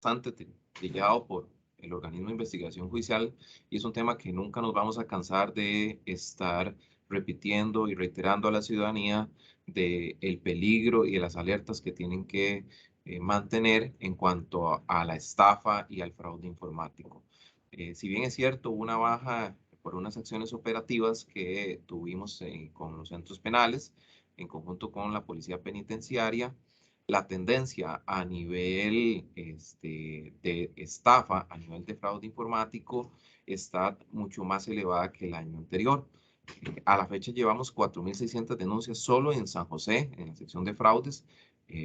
bastante trillado por el organismo de investigación judicial y es un tema que nunca nos vamos a cansar de estar repitiendo y reiterando a la ciudadanía de el peligro y de las alertas que tienen que mantener en cuanto a la estafa y al fraude informático. Si bien es cierto, hubo una baja por unas acciones operativas que tuvimos con los centros penales en conjunto con la policía penitenciaria, la tendencia a nivel de estafa, a nivel de fraude informático, está mucho más elevada que el año anterior. A la fecha llevamos 4.600 denuncias solo en San José, en la sección de fraudes,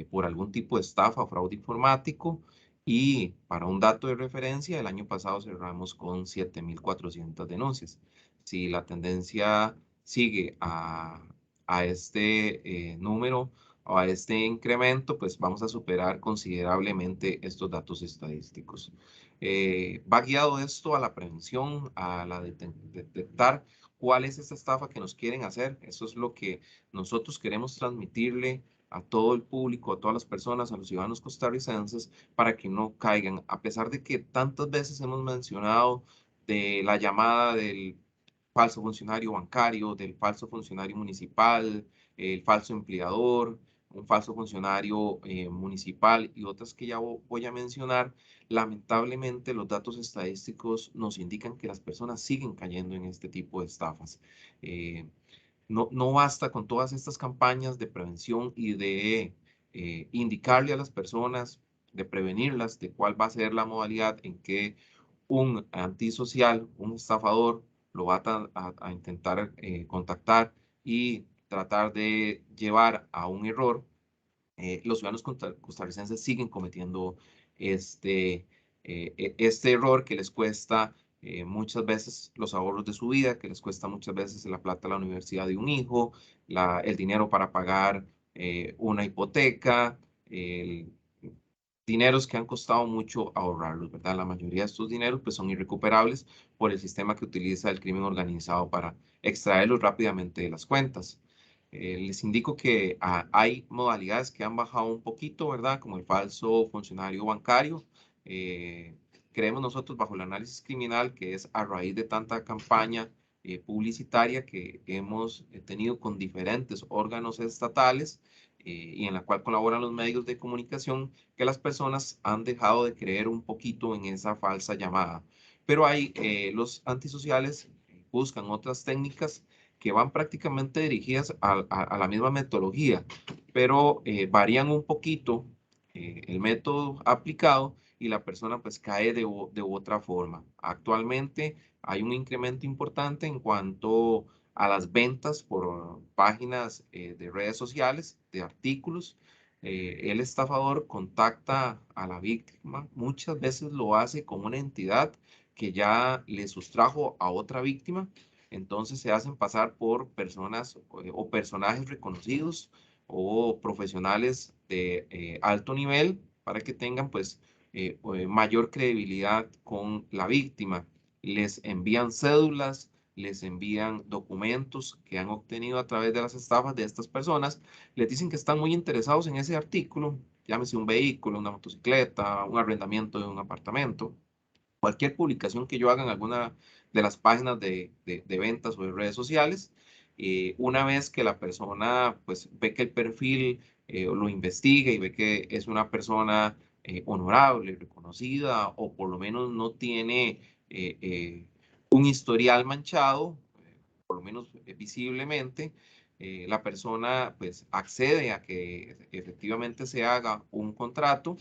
por algún tipo de estafa o fraude informático. Y para un dato de referencia, el año pasado cerramos con 7.400 denuncias. Si la tendencia sigue a este número o a este incremento, pues vamos a superar considerablemente estos datos estadísticos. Va guiado esto a la prevención, a la detectar cuál es esta estafa que nos quieren hacer. Eso es lo que nosotros queremos transmitirle a todo el público, a todas las personas, a los ciudadanos costarricenses, para que no caigan, a pesar de que tantas veces hemos mencionado de la llamada del falso funcionario bancario, del falso funcionario municipal, el falso empleador, un falso funcionario municipal y otras que ya voy a mencionar. Lamentablemente los datos estadísticos nos indican que las personas siguen cayendo en este tipo de estafas. No basta con todas estas campañas de prevención y de indicarle a las personas, de prevenirlas de cuál va a ser la modalidad en que un antisocial, un estafador, lo va a intentar contactar y tratar de llevar a un error. Los ciudadanos costarricenses siguen cometiendo este error que les cuesta muchas veces los ahorros de su vida, que les cuesta muchas veces la plata a la universidad de un hijo, el dinero para pagar una hipoteca, el, dineros que han costado mucho ahorrarlos, ¿verdad? La mayoría de estos dineros pues son irrecuperables por el sistema que utiliza el crimen organizado para extraerlos rápidamente de las cuentas. Les indico que hay modalidades que han bajado un poquito, ¿verdad? Como el falso funcionario bancario. Eh, Creemos nosotros bajo el análisis criminal que es a raíz de tanta campaña publicitaria que hemos tenido con diferentes órganos estatales y en la cual colaboran los medios de comunicación, que las personas han dejado de creer un poquito en esa falsa llamada. Pero hay los antisociales buscan otras técnicas que van prácticamente dirigidas a la misma metodología, pero varían un poquito el método aplicado y la persona pues cae de otra forma. Actualmente hay un incremento importante en cuanto a las ventas por páginas de redes sociales, de artículos. El estafador contacta a la víctima, muchas veces lo hace con una entidad que ya le sustrajo a otra víctima, entonces se hacen pasar por personas o personajes reconocidos o profesionales de alto nivel para que tengan pues mayor credibilidad con la víctima. Les envían cédulas, les envían documentos que han obtenido a través de las estafas de estas personas, les dicen que están muy interesados en ese artículo, llámese un vehículo, una motocicleta, un arrendamiento de un apartamento, cualquier publicación que yo haga en alguna de las páginas de ventas o de redes sociales. Una vez que la persona pues ve que el perfil lo investiga y ve que es una persona honorable, reconocida o por lo menos no tiene un historial manchado, por lo menos visiblemente, la persona pues accede a que efectivamente se haga un contrato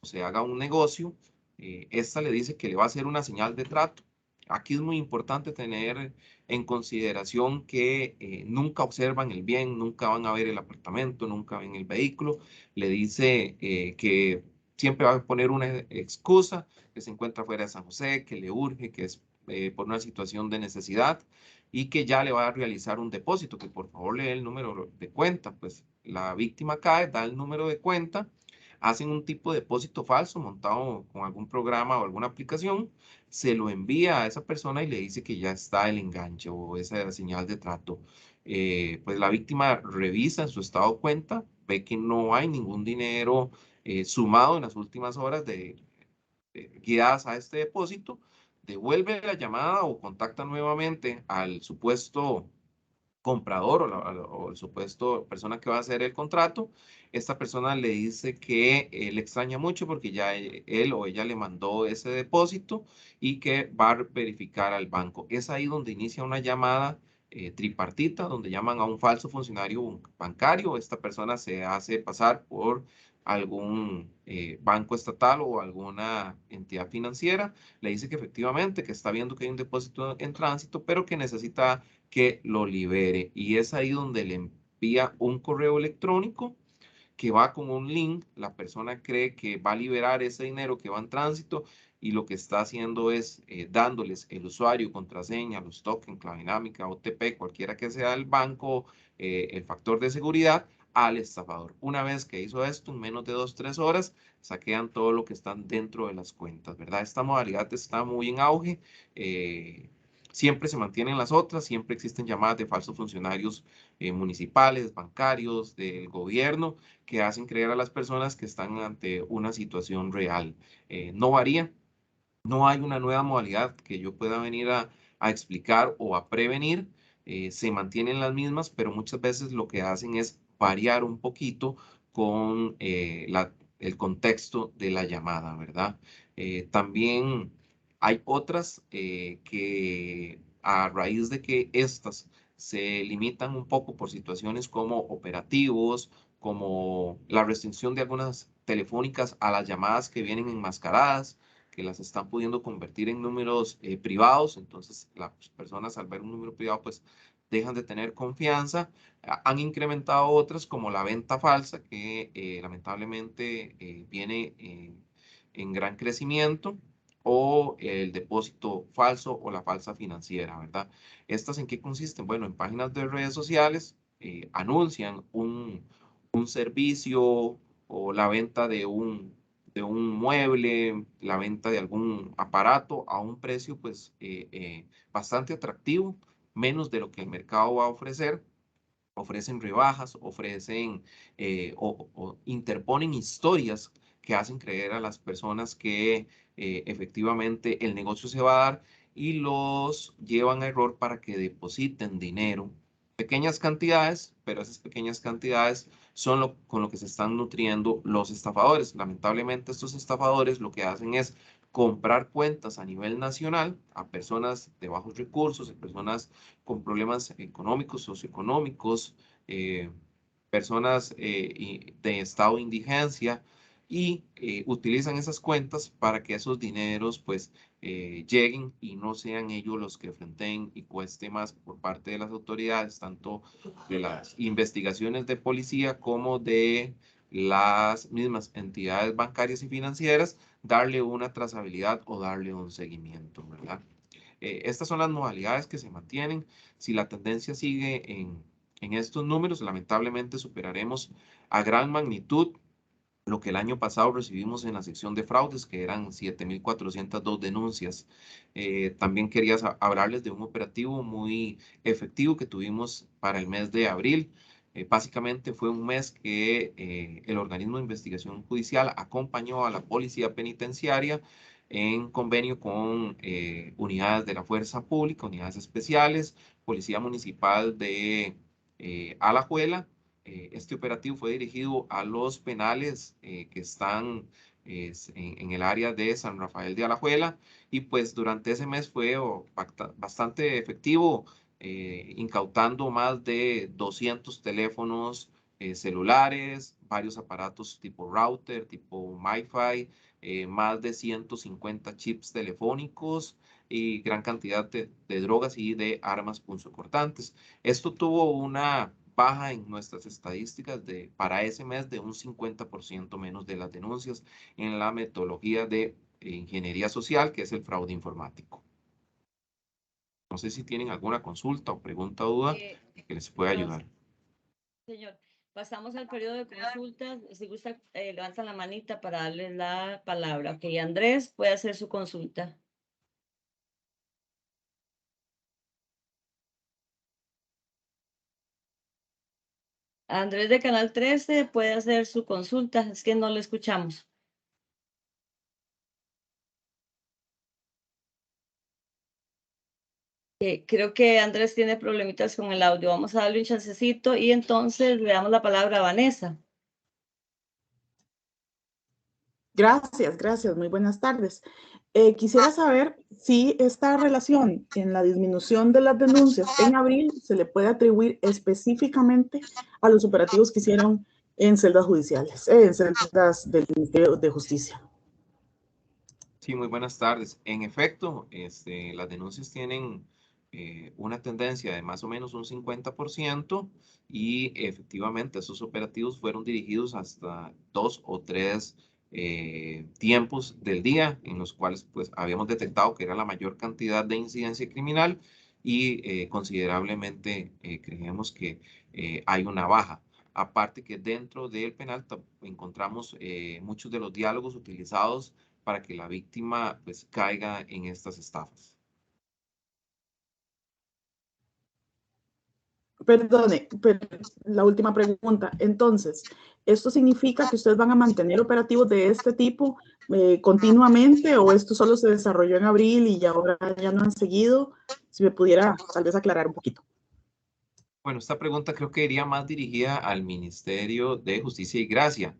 o se haga un negocio. Esta le dice que le va a hacer una señal de trato. Aquí es muy importante tener en consideración que nunca observan el bien, nunca van a ver el apartamento, nunca ven el vehículo. Le dice que siempre va a poner una excusa, que se encuentra fuera de San José, que le urge, que es por una situación de necesidad y que ya le va a realizar un depósito, que por favor le dé el número de cuenta. Pues la víctima cae, da el número de cuenta, hacen un tipo de depósito falso montado con algún programa o alguna aplicación, se lo envía a esa persona y le dice que ya está el enganche o esa señal de trato. Pues la víctima revisa en su estado de cuenta, ve que no hay ningún dinero sumado en las últimas horas guiadas a este depósito, devuelve la llamada o contacta nuevamente al supuesto comprador o el supuesto persona que va a hacer el contrato. Esta persona le dice que le extraña mucho porque ya él o ella le mandó ese depósito y que va a verificar al banco. Es ahí donde inicia una llamada tripartita, donde llaman a un falso funcionario bancario. Esta persona se hace pasar por algún banco estatal o alguna entidad financiera. Le dice que efectivamente, que está viendo que hay un depósito en tránsito, pero que necesita que lo libere. Y es ahí donde le envía un correo electrónico que va con un link. La persona cree que va a liberar ese dinero que va en tránsito y lo que está haciendo es dándoles el usuario, contraseña, los tokens, clave dinámica, OTP, cualquiera que sea el banco, el factor de seguridad al estafador. Una vez que hizo esto, en menos de 2, 3 horas, saquean todo lo que están dentro de las cuentas, ¿verdad? Esta modalidad está muy en auge. Siempre se mantienen las otras, siempre existen llamadas de falsos funcionarios municipales, bancarios, del gobierno, que hacen creer a las personas que están ante una situación real. No varía, no hay una nueva modalidad que yo pueda venir a explicar o a prevenir. Se mantienen las mismas, pero muchas veces lo que hacen es variar un poquito con el contexto de la llamada, ¿verdad? También hay otras que a raíz de que estas se limitan un poco por situaciones como operativos, como la restricción de algunas telefónicas a las llamadas que vienen enmascaradas, que las están pudiendo convertir en números privados. Entonces las personas al ver un número privado pues dejan de tener confianza. Han incrementado otras como la venta falsa, que lamentablemente viene en gran crecimiento, o el depósito falso o la falsa financiera, ¿verdad? ¿Estas en qué consisten? Bueno, en páginas de redes sociales anuncian un servicio o la venta de un mueble, la venta de algún aparato a un precio pues bastante atractivo, menos de lo que el mercado va a ofrecer. Ofrecen rebajas, ofrecen o interponen historias que hacen creer a las personas que efectivamente el negocio se va a dar y los llevan a error para que depositen dinero. Pequeñas cantidades, pero esas pequeñas cantidades son con lo que se están nutriendo los estafadores. Lamentablemente, estos estafadores lo que hacen es comprar cuentas a nivel nacional a personas de bajos recursos, a personas con problemas económicos, socioeconómicos, eh, personas de estado de indigencia, y utilizan esas cuentas para que esos dineros pues lleguen y no sean ellos los que enfrenten y cueste más por parte de las autoridades, tanto de las investigaciones de policía como de las mismas entidades bancarias y financieras, darle una trazabilidad o darle un seguimiento, ¿verdad? Estas son las modalidades que se mantienen. Si la tendencia sigue en estos números, lamentablemente superaremos a gran magnitud lo que el año pasado recibimos en la sección de fraudes, que eran 7.402 denuncias. También quería hablarles de un operativo muy efectivo que tuvimos para el mes de abril. Básicamente fue un mes que el organismo de investigación judicial acompañó a la policía penitenciaria en convenio con unidades de la fuerza pública, unidades especiales, policía municipal de Alajuela. Este operativo fue dirigido a los penales que están en el área de San Rafael de Alajuela, y pues durante ese mes fue bastante efectivo, incautando más de 200 teléfonos celulares, varios aparatos tipo router, tipo Wi-Fi, más de 150 chips telefónicos y gran cantidad de drogas y de armas punzocortantes. Esto tuvo una baja en nuestras estadísticas para ese mes de un 50% menos de las denuncias en la metodología de ingeniería social, que es el fraude informático. No sé si tienen alguna consulta o pregunta o duda que les pueda ayudar. Señor, pasamos al periodo de consultas. Si gusta, levantan la manita para darles la palabra. Ok, Andrés puede hacer su consulta. Andrés de Canal 13 puede hacer su consulta. Es que no le escuchamos. Creo que Andrés tiene problemitas con el audio. Vamos a darle un chancecito y entonces le damos la palabra a Vanessa. Gracias, gracias. Muy buenas tardes. Quisiera saber si esta relación en la disminución de las denuncias en abril se le puede atribuir específicamente a los operativos que hicieron en celdas judiciales, en celdas del Ministerio de Justicia. Sí, muy buenas tardes. En efecto, las denuncias tienen una tendencia de más o menos un 50% y efectivamente esos operativos fueron dirigidos hasta 2 o 3 tiempos del día en los cuales pues habíamos detectado que era la mayor cantidad de incidencia criminal y considerablemente creemos que hay una baja. Aparte que dentro del penal encontramos muchos de los diálogos utilizados para que la víctima pues caiga en estas estafas. Perdone, pero la última pregunta. Entonces, ¿esto significa que ustedes van a mantener operativos de este tipo continuamente o esto solo se desarrolló en abril y ahora ya no han seguido? Si me pudiera tal vez aclarar un poquito. Bueno, esta pregunta creo que iría más dirigida al Ministerio de Justicia y Gracia.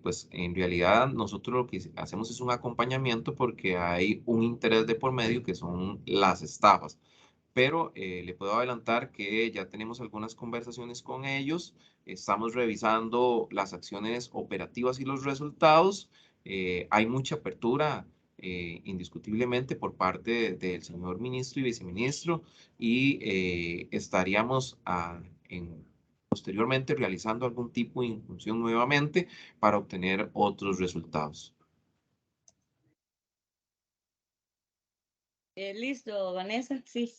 Pues en realidad nosotros lo que hacemos es un acompañamiento porque hay un interés de por medio que son las estafas. Pero le puedo adelantar que ya tenemos algunas conversaciones con ellos, estamos revisando las acciones operativas y los resultados. Hay mucha apertura, indiscutiblemente, por parte del señor ministro y viceministro y estaríamos posteriormente realizando algún tipo de infunción nuevamente para obtener otros resultados. Listo, Vanessa, sí.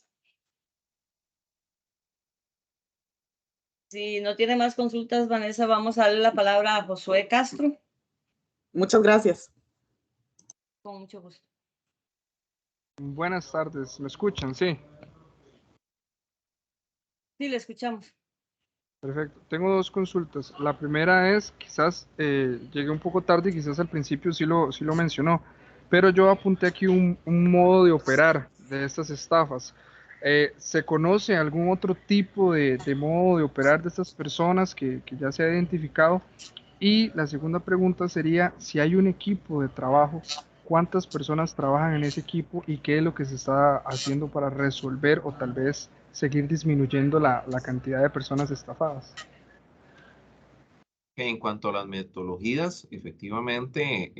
Si no tiene más consultas, Vanessa, vamos a darle la palabra a Josué Castro. Muchas gracias. Con mucho gusto. Buenas tardes, ¿me escuchan? Sí. Sí, le escuchamos. Perfecto. Tengo dos consultas. La primera es, quizás llegué un poco tarde y quizás al principio sí lo mencionó, pero yo apunté aquí un modo de operar de estas estafas. ¿Se conoce algún otro tipo de modo de operar de estas personas que ya se ha identificado? Y la segunda pregunta sería, si hay un equipo de trabajo, ¿cuántas personas trabajan en ese equipo y qué es lo que se está haciendo para resolver o tal vez seguir disminuyendo la cantidad de personas estafadas? En cuanto a las metodologías, efectivamente,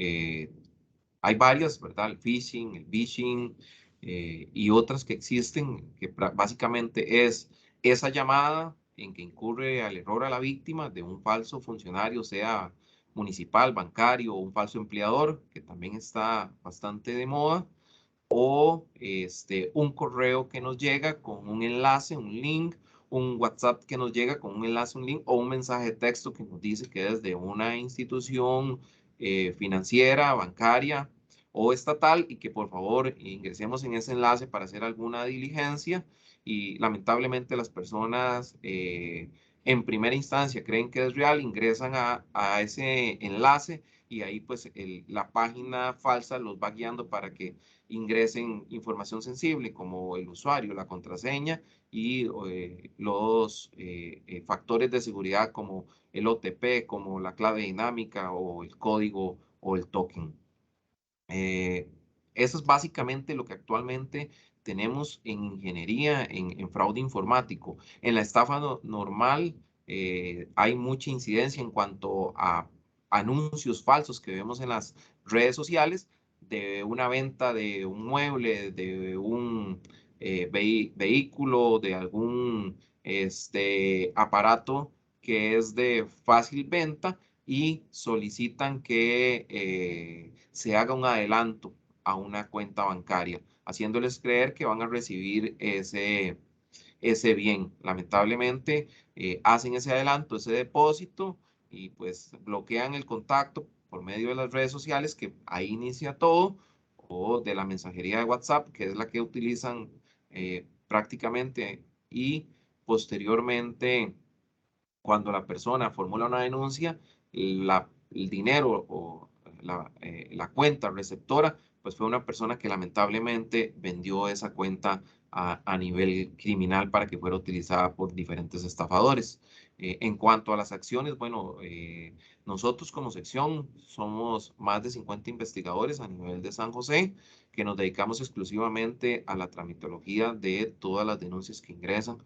hay varias, ¿verdad? El phishing, el vishing y otras que existen, que básicamente es esa llamada en que incurre al error a la víctima de un falso funcionario, sea municipal, bancario o un falso empleador, que también está bastante de moda, o un correo que nos llega con un enlace, un link, un WhatsApp que nos llega con un enlace, un link o un mensaje de texto que nos dice que es de una institución financiera, bancaria o estatal y que por favor ingresemos en ese enlace para hacer alguna diligencia y lamentablemente las personas en primera instancia creen que es real, ingresan a ese enlace y ahí pues la página falsa los va guiando para que ingresen información sensible como el usuario, la contraseña y los factores de seguridad como el OTP, como la clave dinámica o el código o el token. Eso es básicamente lo que actualmente tenemos en ingeniería, en fraude informático. En la estafa normal hay mucha incidencia en cuanto a anuncios falsos que vemos en las redes sociales de una venta de un mueble, de un vehículo, de algún aparato que es de fácil venta y solicitan que se haga un adelanto a una cuenta bancaria, haciéndoles creer que van a recibir ese bien. Lamentablemente hacen ese adelanto, ese depósito y pues bloquean el contacto por medio de las redes sociales, que ahí inicia todo, o de la mensajería de WhatsApp, que es la que utilizan prácticamente, y posteriormente cuando la persona formula una denuncia, el dinero o la cuenta receptora, pues fue una persona que lamentablemente vendió esa cuenta a nivel criminal para que fuera utilizada por diferentes estafadores. En cuanto a las acciones, bueno, nosotros como sección somos más de 50 investigadores a nivel de San José que nos dedicamos exclusivamente a la tramitología de todas las denuncias que ingresan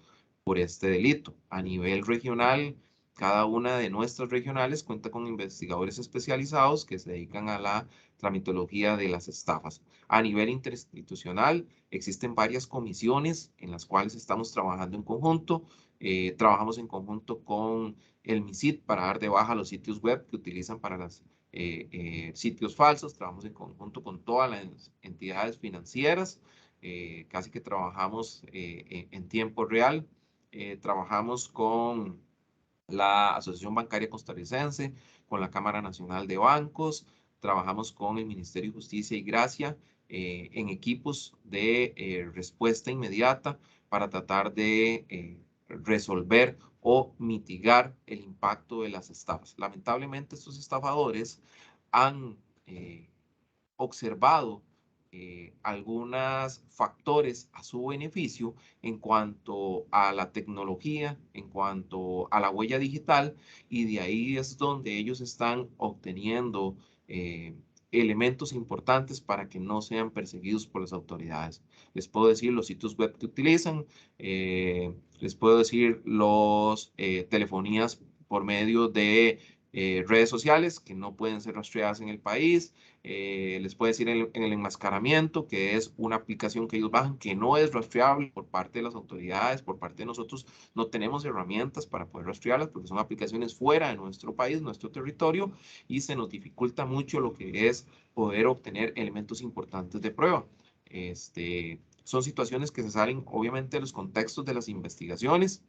por este delito. A nivel regional, cada una de nuestras regionales cuenta con investigadores especializados que se dedican a la tramitología de las estafas. A nivel interinstitucional, existen varias comisiones en las cuales estamos trabajando en conjunto. Trabajamos en conjunto con el MISIT para dar de baja los sitios web que utilizan para los sitios falsos. Trabajamos en conjunto con todas las entidades financieras. Casi que trabajamos en tiempo real. Trabajamos con la Asociación Bancaria Costarricense, con la Cámara Nacional de Bancos, trabajamos con el Ministerio de Justicia y Gracia en equipos de respuesta inmediata para tratar de resolver o mitigar el impacto de las estafas. Lamentablemente, estos estafadores han observado algunos factores a su beneficio en cuanto a la tecnología, en cuanto a la huella digital, y de ahí es donde ellos están obteniendo elementos importantes para que no sean perseguidos por las autoridades. Les puedo decir los sitios web que utilizan, les puedo decir los telefonías por medio de redes sociales que no pueden ser rastreadas en el país. Les puedo decir en el enmascaramiento, que es una aplicación que ellos bajan, que no es rastreable por parte de las autoridades, por parte de nosotros. No tenemos herramientas para poder rastrearlas porque son aplicaciones fuera de nuestro país, nuestro territorio, y se nos dificulta mucho lo que es poder obtener elementos importantes de prueba. Son situaciones que se salen obviamente de los contextos de las investigaciones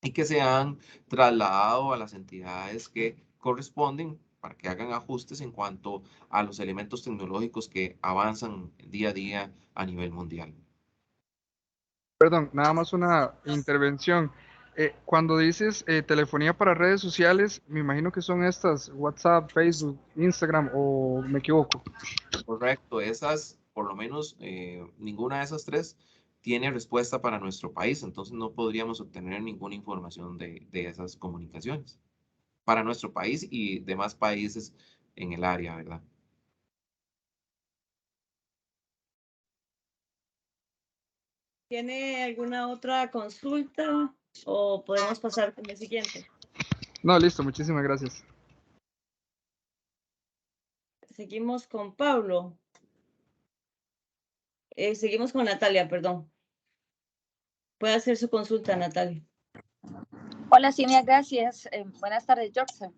y que se han trasladado a las entidades que corresponden para que hagan ajustes en cuanto a los elementos tecnológicos que avanzan día a día a nivel mundial. Perdón, nada más una intervención. Cuando dices telefonía para redes sociales, me imagino que son estas, WhatsApp, Facebook, Instagram, ¿o me equivoco? Correcto, esas, por lo menos ninguna de esas tres tiene respuesta para nuestro país, entonces no podríamos obtener ninguna información de esas comunicaciones para nuestro país y demás países en el área, ¿verdad? ¿Tiene alguna otra consulta o podemos pasar con el siguiente? No, listo, muchísimas gracias. Seguimos con Pablo. Seguimos con Natalia, perdón. Puede hacer su consulta, Natalia. Hola, Cinia, gracias. Buenas tardes, Jorge.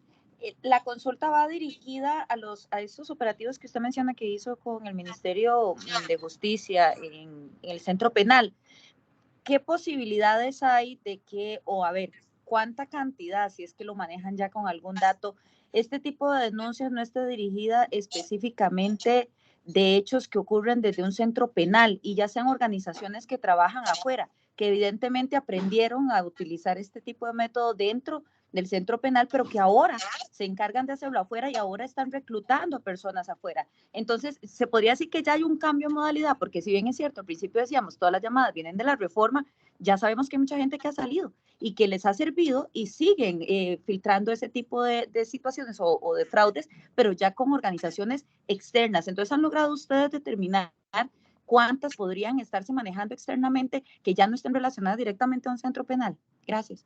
La consulta va dirigida a esos operativos que usted menciona que hizo con el Ministerio de Justicia en el centro penal. ¿Qué posibilidades hay de que, o a ver, cuánta cantidad, si es que lo manejan ya con algún dato, este tipo de denuncias no esté dirigida específicamente de hechos que ocurren desde un centro penal y ya sean organizaciones que trabajan afuera, que evidentemente aprendieron a utilizar este tipo de métodos dentro del centro penal, pero que ahora se encargan de hacerlo afuera y ahora están reclutando personas afuera? Entonces, se podría decir que ya hay un cambio de modalidad, porque si bien es cierto, al principio decíamos, todas las llamadas vienen de la reforma, ya sabemos que hay mucha gente que ha salido y que les ha servido y siguen filtrando ese tipo de situaciones o de fraudes, pero ya con organizaciones externas. Entonces, ¿han logrado ustedes determinar cuántas podrían estarse manejando externamente que ya no estén relacionadas directamente a un centro penal? Gracias.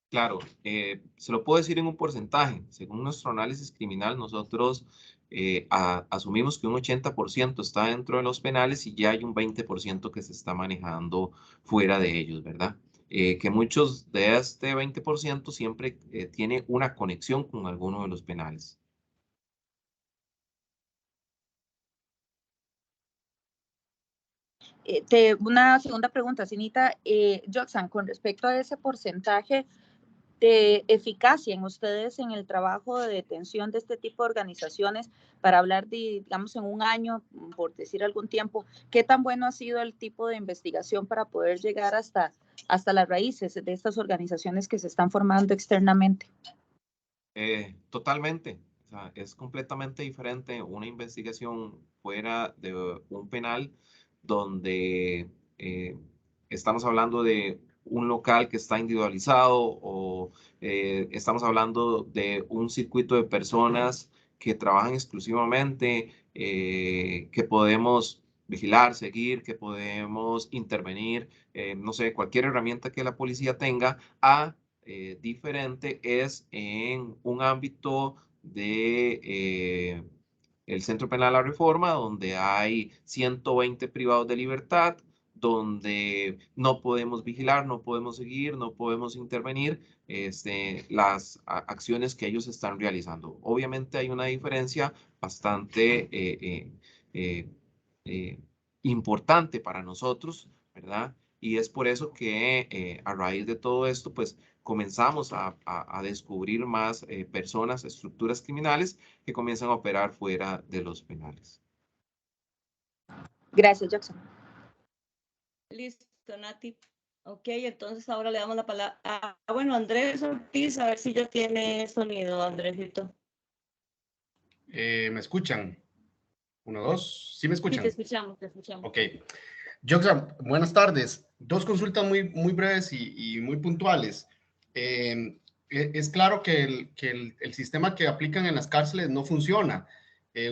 Claro, se lo puedo decir en un porcentaje. Según nuestro análisis criminal, nosotros asumimos que un 80% está dentro de los penales y ya hay un 20% que se está manejando fuera de ellos, ¿verdad? Que muchos de este 20% siempre tiene una conexión con alguno de los penales. Una segunda pregunta, Cinita. Joxan, con respecto a ese porcentaje de eficacia en ustedes en el trabajo de detención de este tipo de organizaciones, para hablar de, digamos, en un año, por decir algún tiempo, ¿qué tan bueno ha sido el tipo de investigación para poder llegar hasta las raíces de estas organizaciones que se están formando externamente? Totalmente. O sea, es completamente diferente una investigación fuera de un penal donde estamos hablando de un local que está individualizado o estamos hablando de un circuito de personas que trabajan exclusivamente, que podemos vigilar, seguir, que podemos intervenir, no sé, cualquier herramienta que la policía tenga, diferente es en un ámbito de el Centro Penal La Reforma, donde hay 120 privados de libertad, donde no podemos vigilar, no podemos seguir, no podemos intervenir las acciones que ellos están realizando. Obviamente hay una diferencia bastante eh, eh, importante para nosotros, ¿verdad? Y es por eso que a raíz de todo esto, pues comenzamos a descubrir más personas, estructuras criminales que comienzan a operar fuera de los penales. Gracias, Jackson. Listo, Nati. Ok, entonces ahora le damos la palabra bueno, Andrés Ortiz, a ver si ya tiene sonido, Andresito. ¿Me escuchan? 1, 2, ¿sí me escuchan? Sí, te escuchamos, te escuchamos. Ok. Jackson, buenas tardes. Dos consultas muy breves y muy puntuales. Es claro que el sistema que aplican en las cárceles no funciona.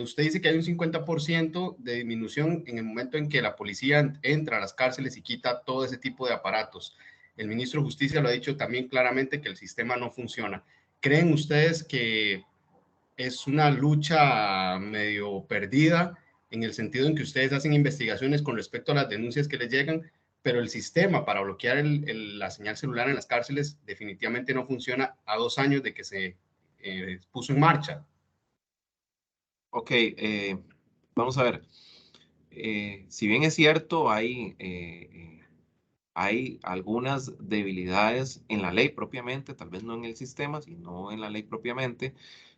Usted dice que hay un 50% de disminución en el momento en que la policía entra a las cárceles y quita todo ese tipo de aparatos. El ministro de Justicia lo ha dicho también claramente que el sistema no funciona. ¿Creen ustedes que es una lucha medio perdida en el sentido en que ustedes hacen investigaciones con respecto a las denuncias que les llegan, pero el sistema para bloquear la señal celular en las cárceles definitivamente no funciona a 2 años de que se puso en marcha? Ok, vamos a ver. Si bien es cierto, hay algunas debilidades en la ley propiamente, tal vez no en el sistema, sino en la ley propiamente,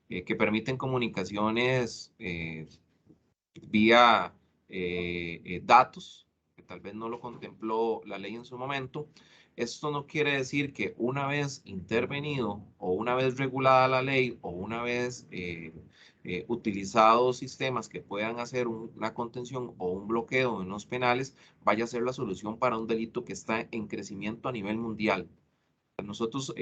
que permiten comunicaciones vía datos, que tal vez no lo contempló la ley en su momento. Esto no quiere decir que una vez intervenido o una vez regulada la ley o una vez utilizados sistemas que puedan hacer una contención o un bloqueo en los penales, vaya a ser la solución para un delito que está en crecimiento a nivel mundial. Nosotros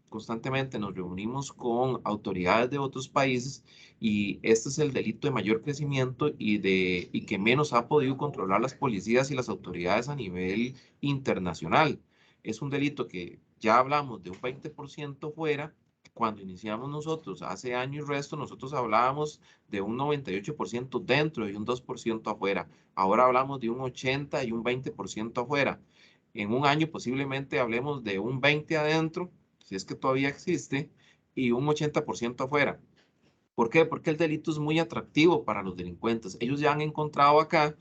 constantemente nos reunimos con autoridades de otros países y este es el delito de mayor crecimiento y que menos ha podido controlar las policías y las autoridades a nivel internacional. Es un delito que ya hablamos de un 20% fuera. Cuando iniciamos nosotros, hace año y resto, nosotros hablábamos de un 98% dentro y un 2% afuera. Ahora hablamos de un 80 y un 20% afuera. En un año posiblemente hablemos de un 20 adentro, si es que todavía existe, y un 80% afuera. ¿Por qué? Porque el delito es muy atractivo para los delincuentes. Ellos ya han encontrado acá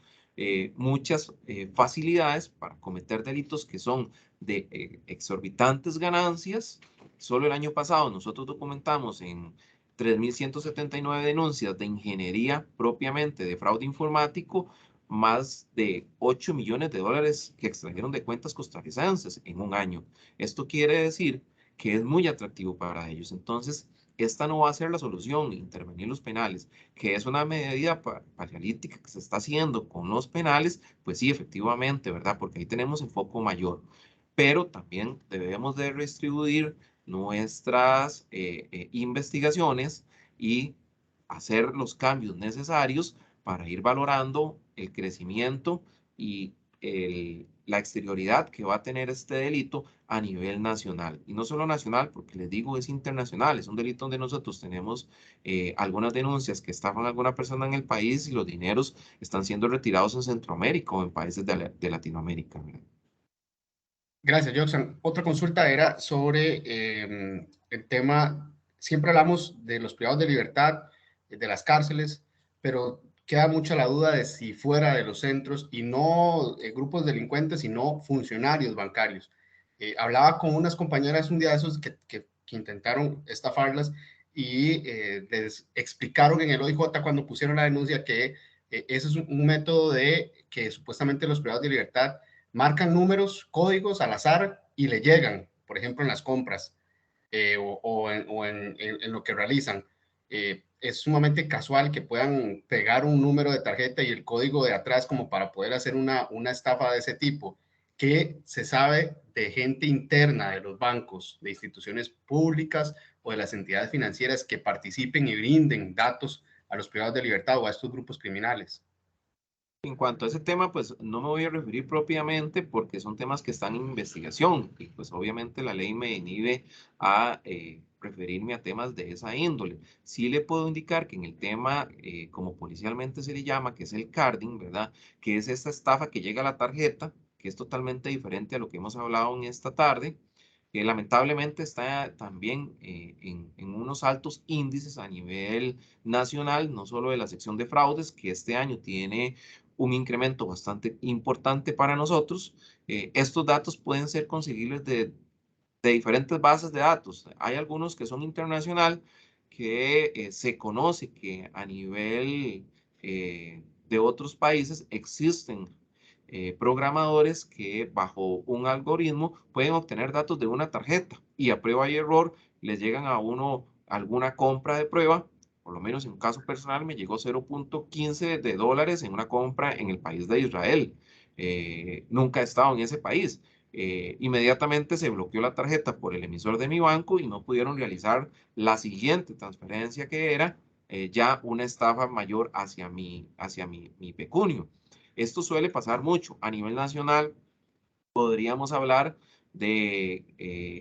muchas facilidades para cometer delitos que son de exorbitantes ganancias. Solo el año pasado nosotros documentamos en 3.179 denuncias de ingeniería propiamente de fraude informático, más de 8 millones de dólares que extrajeron de cuentas costarricenses en un año. Esto quiere decir que es muy atractivo para ellos. Entonces, esta no va a ser la solución, intervenir los penales, que es una medida paralítica que se está haciendo con los penales, pues sí, efectivamente, ¿verdad? Porque ahí tenemos el foco mayor, pero también debemos de redistribuir nuestras investigaciones y hacer los cambios necesarios para ir valorando el crecimiento y la exterioridad que va a tener este delito a nivel nacional. Y no solo nacional, porque les digo, es internacional. Es un delito donde nosotros tenemos algunas denuncias que estafan a alguna persona en el país y los dineros están siendo retirados en Centroamérica o en países de Latinoamérica. Gracias, Jackson. Otra consulta era sobre el tema, siempre hablamos de los privados de libertad, de las cárceles, pero queda mucha la duda de si fuera de los centros y no grupos delincuentes, sino funcionarios bancarios. Hablaba con unas compañeras un día de esos que intentaron estafarlas y les explicaron en el OIJ cuando pusieron la denuncia que ese es un método de que supuestamente los privados de libertad marcan números, códigos al azar y le llegan, por ejemplo, en las compras o en lo que realizan. Es sumamente casual que puedan pegar un número de tarjeta y el código de atrás como para poder hacer una estafa de ese tipo. ¿Qué se sabe de gente interna de los bancos, de instituciones públicas o de las entidades financieras que participen y brinden datos a los privados de libertad o a estos grupos criminales? En cuanto a ese tema, pues no me voy a referir propiamente porque son temas que están en investigación y pues obviamente la ley me inhibe a referirme a temas de esa índole. Sí le puedo indicar que en el tema, como policialmente se le llama, que es el carding, ¿verdad? Que es esta estafa que llega a la tarjeta, que es totalmente diferente a lo que hemos hablado en esta tarde, que lamentablemente está también en unos altos índices a nivel nacional, no solo de la sección de fraudes, que este año tiene un incremento bastante importante para nosotros. Estos datos pueden ser conseguibles de diferentes bases de datos. Hay algunos que son internacional, que se conoce que a nivel de otros países existen programadores que bajo un algoritmo pueden obtener datos de una tarjeta y a prueba y error les llegan a uno alguna compra de prueba. Por lo menos en un caso personal me llegó 0.15 de dólares en una compra en el país de Israel. Nunca he estado en ese país. Inmediatamente se bloqueó la tarjeta por el emisor de mi banco y no pudieron realizar la siguiente transferencia, que era ya una estafa mayor hacia mi pecunio. Esto suele pasar mucho a nivel nacional. Podríamos hablar de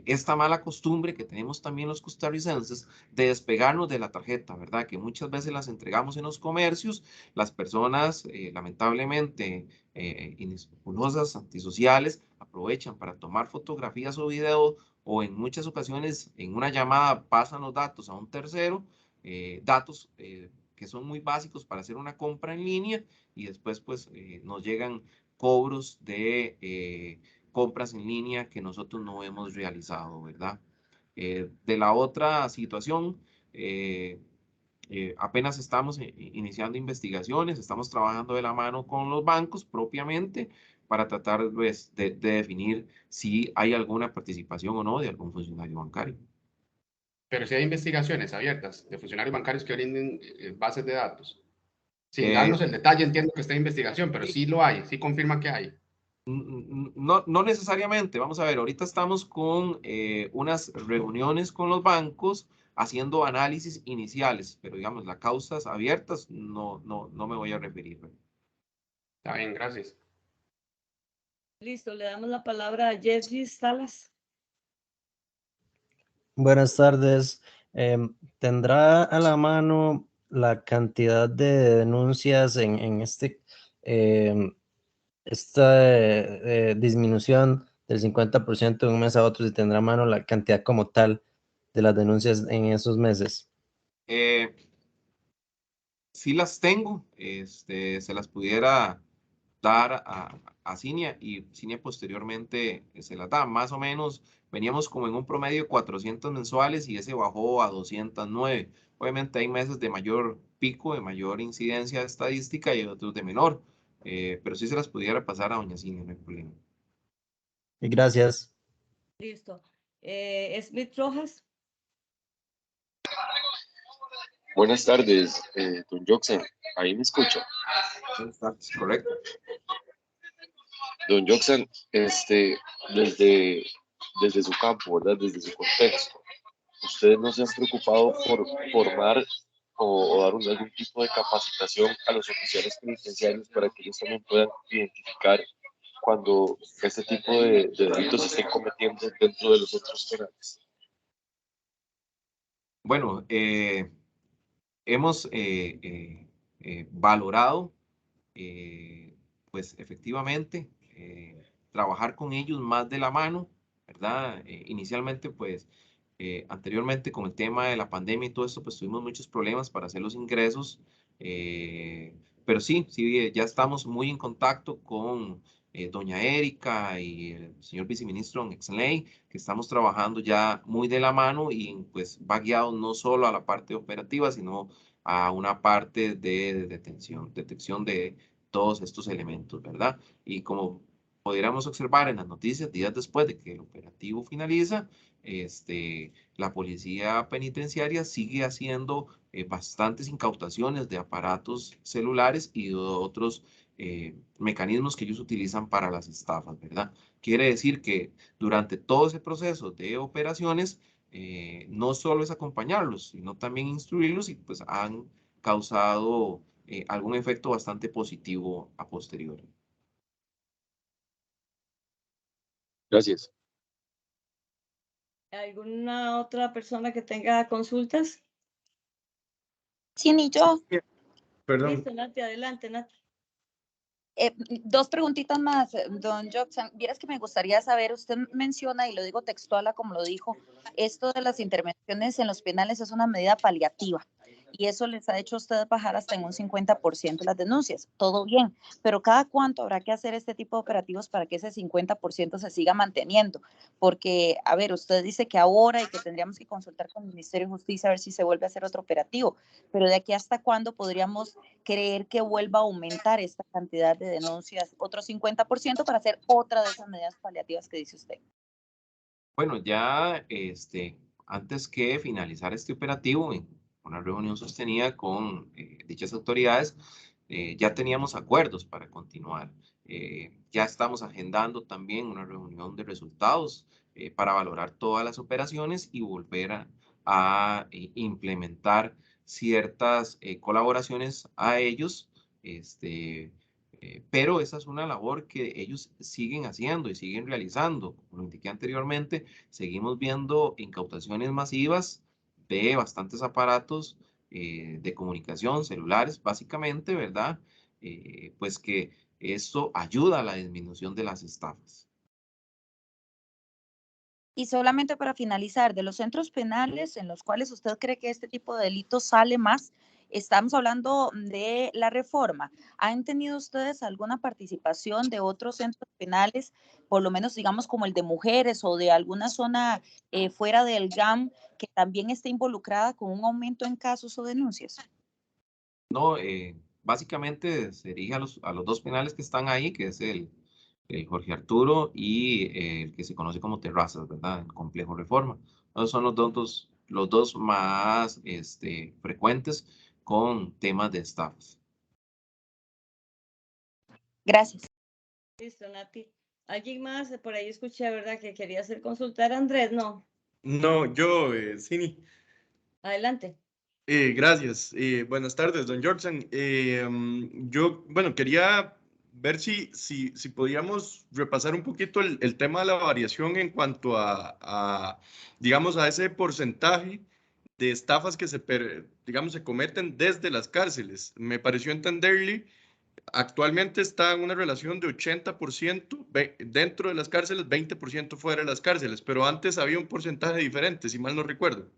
esta mala costumbre que tenemos también los costarricenses de despegarnos de la tarjeta, ¿verdad? Que muchas veces las entregamos en los comercios, las personas lamentablemente inescrupulosas, antisociales, aprovechan para tomar fotografías o videos o en muchas ocasiones en una llamada pasan los datos a un tercero, datos que son muy básicos para hacer una compra en línea y después pues nos llegan cobros de compras en línea que nosotros no hemos realizado, ¿verdad? De la otra situación, apenas estamos iniciando investigaciones, estamos trabajando de la mano con los bancos propiamente para tratar pues, de definir si hay alguna participación o no de algún funcionario bancario. Pero si hay investigaciones abiertas de funcionarios bancarios que brinden bases de datos. Sin Eh, darnos el detalle, entiendo que está en investigación, pero sí lo hay, sí confirma que hay. No, no necesariamente. Vamos a ver, ahorita estamos con unas reuniones con los bancos haciendo análisis iniciales, pero digamos, las causas abiertas no me voy a referir. Está bien, gracias. Listo, le damos la palabra a Jeffrey Salas. Buenas tardes. ¿Tendrá a la mano la cantidad de denuncias en esta disminución del 50% de un mes a otro? Si tendrá a mano la cantidad como tal de las denuncias en esos meses. Sí las tengo, se las pudiera dar a Cinia y Cinia posteriormente se las da. Más o menos veníamos como en un promedio de 400 mensuales y ese bajó a 209. Obviamente hay meses de mayor pico, de mayor incidencia estadística y otros de menor, pero sí se las pudiera pasar a doña Cinia, no hay problema. Y gracias. Listo. Smith Rojas. Buenas tardes, don Joxen. Ahí me escucha. Correcto. Don Joxen, desde su campo, ¿verdad? Desde su contexto, ¿ustedes no se han preocupado por formar o dar algún tipo de capacitación a los oficiales penitenciarios para que ellos también puedan identificar cuando este tipo de delitos se estén cometiendo dentro de los otros penales? Bueno, hemos valorado, pues efectivamente, trabajar con ellos más de la mano, ¿verdad? Inicialmente, pues, anteriormente con el tema de la pandemia y todo esto, pues tuvimos muchos problemas para hacer los ingresos, pero sí, ya estamos muy en contacto con doña Erika y el señor viceministro Exley, que estamos trabajando ya muy de la mano y pues va guiado no solo a la parte operativa, sino a una parte de detección de todos estos elementos, ¿verdad? Y como pudiéramos observar en las noticias, días después de que el operativo finaliza, la policía penitenciaria sigue haciendo bastantes incautaciones de aparatos celulares y de otros mecanismos que ellos utilizan para las estafas, ¿verdad? Quiere decir que durante todo ese proceso de operaciones, no solo es acompañarlos, sino también instruirlos y pues han causado algún efecto bastante positivo a posteriori. Gracias. ¿Alguna otra persona que tenga consultas? Sí, ni yo. Perdón. Listo, Nati, adelante, Nati. Dos preguntitas más, don Jobson. Vieras que me gustaría saber, usted menciona, y lo digo textual a como lo dijo, esto de las intervenciones en los penales es una medida paliativa y eso les ha hecho a ustedes bajar hasta en un 50% las denuncias. Todo bien, pero ¿cada cuánto habrá que hacer este tipo de operativos para que ese 50% se siga manteniendo? Porque, a ver, usted dice que ahora y que tendríamos que consultar con el Ministerio de Justicia a ver si se vuelve a hacer otro operativo, pero ¿de aquí hasta cuándo podríamos creer que vuelva a aumentar esta cantidad de denuncias, otro 50% para hacer otra de esas medidas paliativas que dice usted? Bueno, ya antes que finalizar este operativo, en una reunión sostenida con dichas autoridades, ya teníamos acuerdos para continuar. Ya estamos agendando también una reunión de resultados para valorar todas las operaciones y volver a implementar ciertas colaboraciones a ellos. Pero esa es una labor que ellos siguen haciendo y siguen realizando. Como lo indiqué anteriormente, seguimos viendo incautaciones masivas de bastantes aparatos de comunicación, celulares, básicamente, ¿verdad? Pues que esto ayuda a la disminución de las estafas. Y solamente para finalizar, de los centros penales en los cuales usted cree que este tipo de delitos sale más, estamos hablando de la reforma. ¿Han tenido ustedes alguna participación de otros centros penales, por lo menos digamos como el de mujeres o de alguna zona fuera del GAM, que también esté involucrada con un aumento en casos o denuncias? No, básicamente se dirige a los dos penales que están ahí, que es el Jorge Arturo y el que se conoce como Terrazas, ¿verdad? El Complejo Reforma. Esos son los dos más frecuentes con temas de estafas. Gracias. Listo, Nati. ¿Alguien más? Por ahí escuché, ¿verdad? Que quería hacer consultar a Andrés, ¿no? No, yo, Cini. Adelante. Gracias. Buenas tardes, don Jordan. Yo, bueno, quería ver si podíamos repasar un poquito el tema de la variación en cuanto digamos, a ese porcentaje de estafas que digamos, se cometen desde las cárceles. Me pareció entenderle, actualmente está en una relación de 80% dentro de las cárceles, 20% fuera de las cárceles, pero antes había un porcentaje diferente, si mal no recuerdo.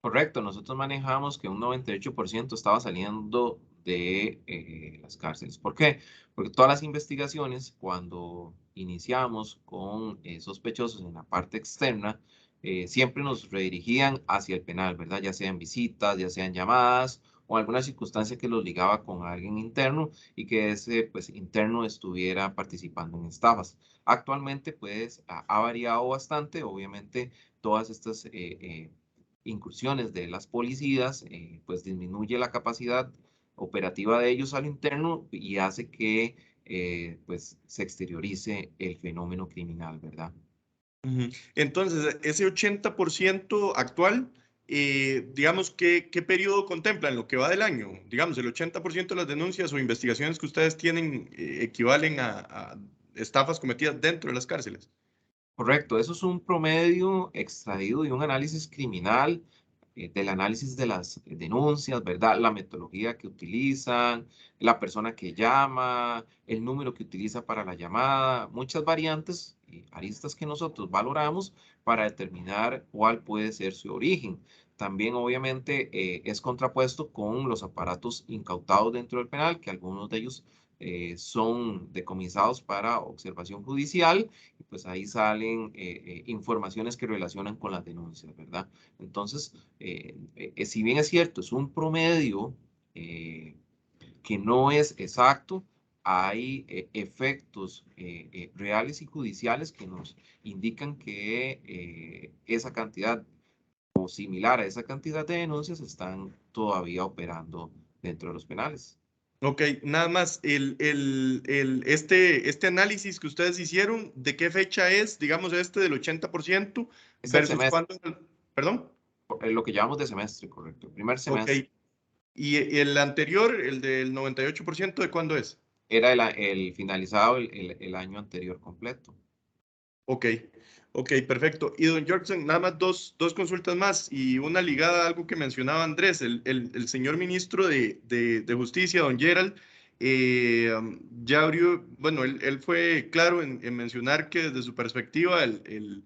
Correcto, nosotros manejamos que un 98% estaba saliendo de las cárceles. ¿Por qué? Porque todas las investigaciones, cuando iniciamos con sospechosos en la parte externa, siempre nos redirigían hacia el penal, ¿verdad? Ya sean visitas, ya sean llamadas o alguna circunstancia que los ligaba con alguien interno y que ese pues, interno estuviera participando en estafas. Actualmente pues ha variado bastante, obviamente todas estas incursiones de las policías, pues disminuye la capacidad operativa de ellos al interno y hace que pues se exteriorice el fenómeno criminal, ¿verdad? Entonces, ese 80% actual, digamos, ¿qué periodo contempla en lo que va del año? Digamos, el 80% de las denuncias o investigaciones que ustedes tienen equivalen a estafas cometidas dentro de las cárceles. Correcto, eso es un promedio extraído de un análisis criminal, del análisis de las denuncias, ¿verdad? La metodología que utilizan, la persona que llama, el número que utiliza para la llamada, muchas variantes y aristas que nosotros valoramos para determinar cuál puede ser su origen. También, obviamente, es contrapuesto con los aparatos incautados dentro del penal, que algunos de ellos son decomisados para observación judicial y pues ahí salen informaciones que relacionan con las denuncias, ¿verdad? Entonces, si bien es cierto, es un promedio que no es exacto, hay efectos reales y judiciales que nos indican que esa cantidad o similar a esa cantidad de denuncias están todavía operando dentro de los penales. Ok, nada más, este análisis que ustedes hicieron, ¿de qué fecha es, digamos, del 80% Es el versus semestre, cuándo? ¿Perdón? lo que llamamos de semestre, correcto. El primer Ok, semestre y el anterior, el del 98%, ¿de cuándo es? era el finalizado el año anterior completo. Ok, ok, perfecto. Y don Jorgensen, nada más dos consultas más y una ligada a algo que mencionaba Andrés, el señor ministro de Justicia, don Gerald, ya abrió, bueno, él fue claro en mencionar que desde su perspectiva el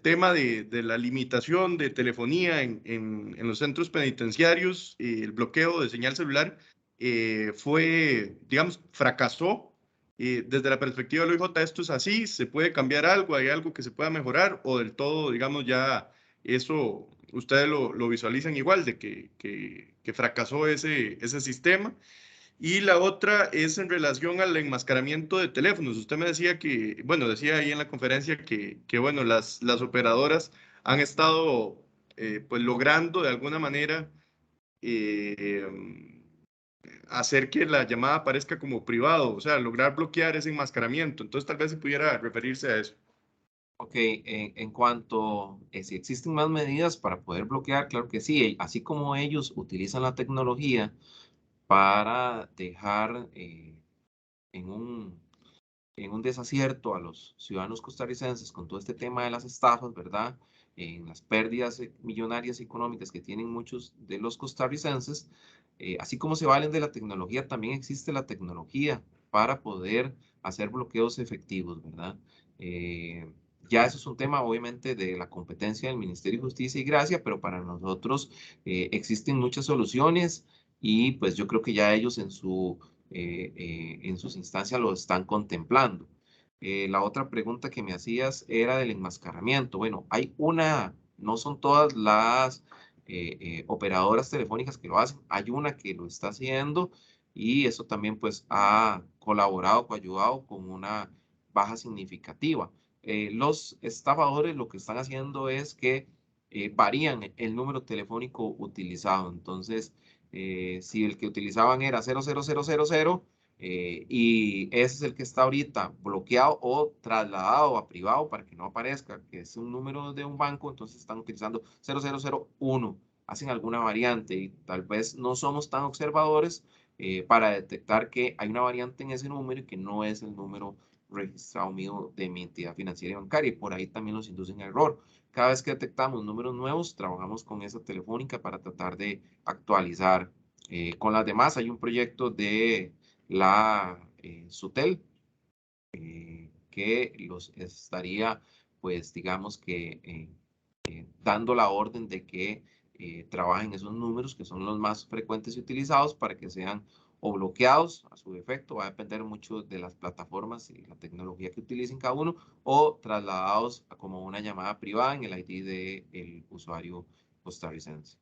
tema de la limitación de telefonía en los centros penitenciarios, el bloqueo de señal celular, fue, digamos, fracasó. Desde la perspectiva del OIJ, ¿esto es así? ¿Se puede cambiar algo? ¿Hay algo que se pueda mejorar? ¿O del todo, digamos, ya eso ustedes lo visualizan igual, de que fracasó ese sistema? Y la otra es en relación al enmascaramiento de teléfonos. Usted me decía que, bueno, decía ahí en la conferencia que bueno, las operadoras han estado pues logrando de alguna manera eh, hacer que la llamada aparezca como privado, o sea, lograr bloquear ese enmascaramiento. Entonces tal vez se pudiera referirse a eso. Ok, en cuanto si existen más medidas para poder bloquear, claro que sí, así como ellos utilizan la tecnología para dejar en un desacierto a los ciudadanos costarricenses con todo este tema de las estafas, ¿verdad? En las pérdidas millonarias económicas que tienen muchos de los costarricenses, así como se valen de la tecnología, también existe la tecnología para poder hacer bloqueos efectivos, ¿verdad? Ya eso es un tema, obviamente, de la competencia del Ministerio de Justicia y Gracia, pero para nosotros existen muchas soluciones y pues yo creo que ya ellos en sus instancias lo están contemplando. La otra pregunta que me hacías era del enmascaramiento. Bueno, no son todas las operadoras telefónicas que lo hacen, hay una que lo está haciendo y eso también pues ha colaborado, coayudado con una baja significativa. Los estafadores lo que están haciendo es que varían el número telefónico utilizado. Entonces, si el que utilizaban era 00000 y ese es el que está ahorita bloqueado o trasladado a privado para que no aparezca, que es un número de un banco, entonces están utilizando 0001, hacen alguna variante y tal vez no somos tan observadores para detectar que hay una variante en ese número y que no es el número registrado mío de mi entidad financiera y bancaria y por ahí también los inducen a error. Cada vez que detectamos números nuevos, trabajamos con esa telefónica para tratar de actualizar. Con las demás hay un proyecto de la SUTEL que los estaría, pues digamos que dando la orden de que trabajen esos números que son los más frecuentes y utilizados para que sean o bloqueados a su efecto, va a depender mucho de las plataformas y la tecnología que utilicen cada uno, o trasladados como una llamada privada en el ID del usuario costarricense.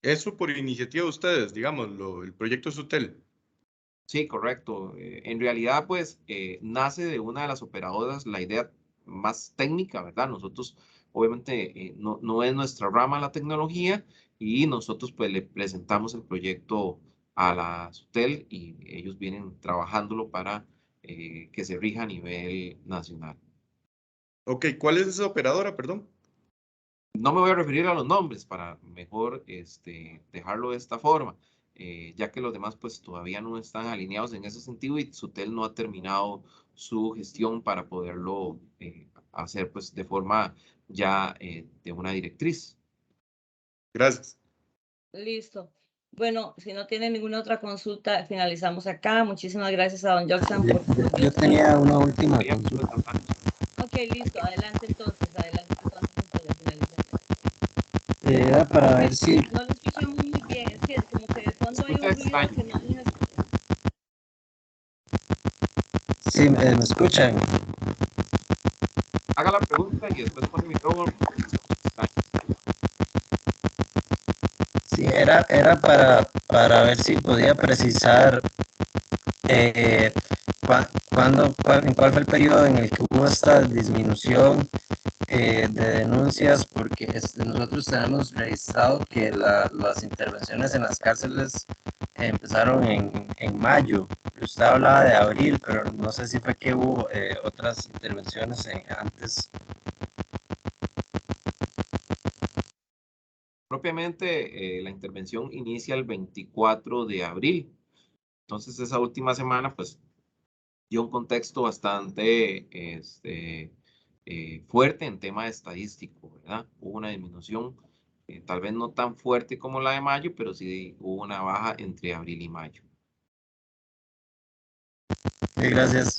Eso por iniciativa de ustedes, digamos, el proyecto Sutel. Sí, correcto. En realidad, pues, nace de una de las operadoras la idea más técnica, ¿verdad? Nosotros, obviamente, no es nuestra rama la tecnología y nosotros, pues, le presentamos el proyecto a la SUTEL y ellos vienen trabajándolo para que se rija a nivel nacional. Ok, ¿cuál es esa operadora, perdón? No me voy a referir a los nombres para mejor dejarlo de esta forma, ya que los demás pues todavía no están alineados en ese sentido y Sutel no ha terminado su gestión para poderlo hacer pues de forma ya de una directriz. Gracias. Listo. Bueno, si no tiene ninguna otra consulta, finalizamos acá. Muchísimas gracias a don Jorgensen por... Yo tenía una última consulta. Ok, listo. Adelante entonces para finalizar. Era para ver si... No lo escuchamos muy bien. Es que como que de fondo hay un ruido que no nos escucha. Sí, me escuchan. Haga la pregunta y después pone el micrófono. Sí, era para ver si podía precisar en cuál fue el periodo en el que hubo esta disminución de denuncias, porque nosotros tenemos registrado que las intervenciones en las cárceles empezaron en mayo. Usted hablaba de abril, pero no sé si fue que hubo otras intervenciones antes. Propiamente, la intervención inicia el 24 de abril. Entonces, esa última semana, pues, dio un contexto bastante fuerte en tema estadístico, ¿verdad? Hubo una disminución, tal vez no tan fuerte como la de mayo, pero sí hubo una baja entre abril y mayo. Sí, gracias.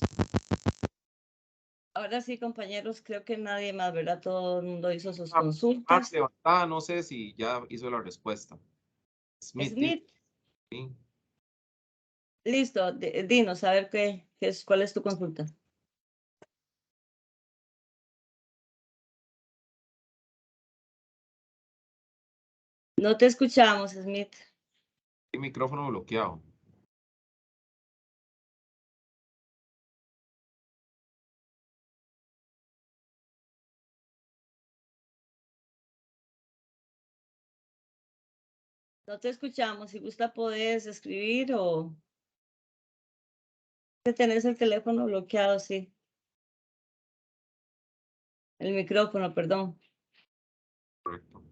Ahora sí, compañeros, creo que nadie más, ¿verdad? Todo el mundo hizo sus consultas. Levantada, no sé si ya hizo la respuesta. Smith, Sí. listo, dinos, a ver cuál es tu consulta. No te escuchamos, Smith. El micrófono bloqueado. No te escuchamos. Si gusta, puedes escribir o tenés el teléfono bloqueado, sí. El micrófono, perdón. Correcto.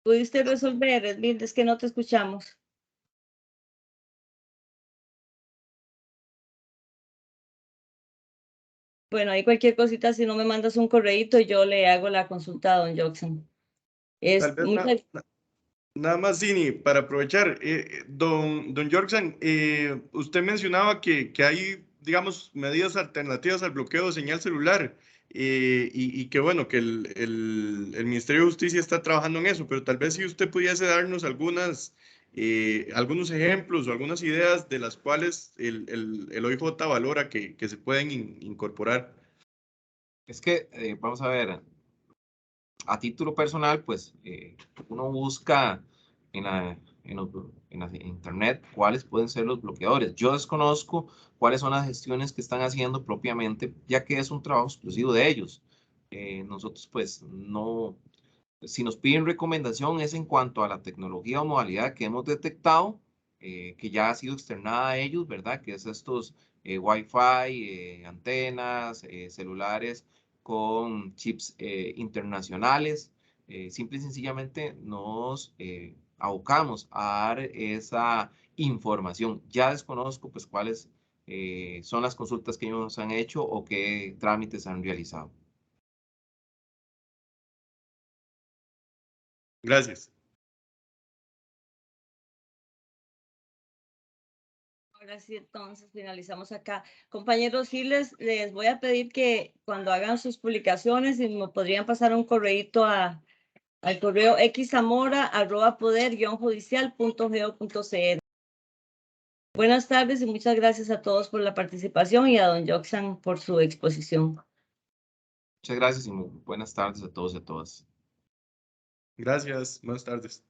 ¿Pudiste resolver, Smith? Es que no te escuchamos. Bueno, ahí cualquier cosita, si no me mandas un correíto, yo le hago la consulta a don Jackson. Tal vez nada más, Dini, para aprovechar, don Jorgen, usted mencionaba que hay, digamos, medidas alternativas al bloqueo de señal celular y que bueno, que el Ministerio de Justicia está trabajando en eso, pero tal vez si usted pudiese darnos algunos ejemplos o algunas ideas de las cuales el OIJ valora que se pueden incorporar. Es que, vamos a ver, a título personal, pues uno busca en la internet cuáles pueden ser los bloqueadores. Yo desconozco cuáles son las gestiones que están haciendo propiamente, ya que es un trabajo exclusivo de ellos. Nosotros, pues, no, si nos piden recomendación es en cuanto a la tecnología o modalidad que hemos detectado, que ya ha sido externada a ellos, ¿verdad? Que es estos Wi-Fi, antenas, celulares con chips internacionales. Simple y sencillamente nos abocamos a dar esa información. Ya desconozco pues cuáles son las consultas que ellos han hecho o qué trámites han realizado. Gracias. Ahora sí, entonces finalizamos acá. Compañeros, sí les voy a pedir que cuando hagan sus publicaciones, si me podrían pasar un correíto al correo xzamora@poder-judicial.go.cr. Buenas tardes y muchas gracias a todos por la participación y a don Joxan por su exposición. Muchas gracias y muy buenas tardes a todos y a todas. Gracias. Buenas tardes.